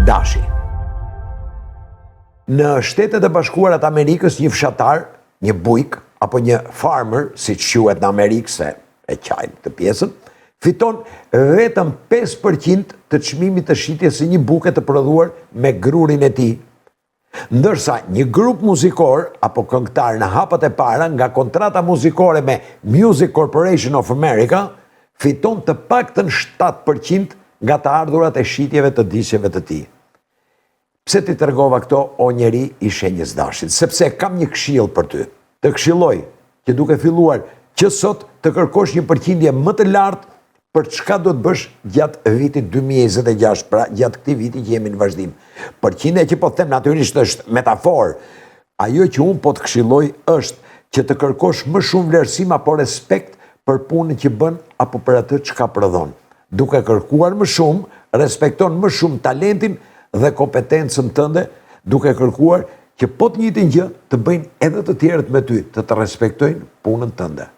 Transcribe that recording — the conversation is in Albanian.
Dashi. Në Shtetet e Bashkuara të Amerikës, një fshatar, një bujk, apo një farmer, si që quhet në Amerikë, se e qajnë të pjesën, fiton vetëm 5% të çmimit të shitjes së një buke të prodhuar me grurin e tij. Ndërsa një grup muzikor apo këngëtar në hapat e para nga kontrata muzikore me Music Corporation of America fiton të paktën 7% nga të ardhurat e shitjeve të diskeve të tij. Pse ti tregova këto, o njeri i shenjës dashit? Sepse kam një këshill për ty. Të këshilloj që duke filluar që sot të kërkosh një përqindje më të lartë për çka do të bësh gjatë vitit 2026, pra gjatë këtij viti që jemi në vazhdim. Përqindja që po them natyrisht është metaforë. Ajo që unë po të këshilloj është që të kërkosh më shumë vlerësim apo respekt për punën që bën apo për atë çka prodhon. Duke kërkuar më shumë, respekton më shumë talentin dhe kompetencën tënde, duke kërkuar që po të njëjtin gjë të bëjnë edhe të tjerët me ty, të respektojnë punën tënde.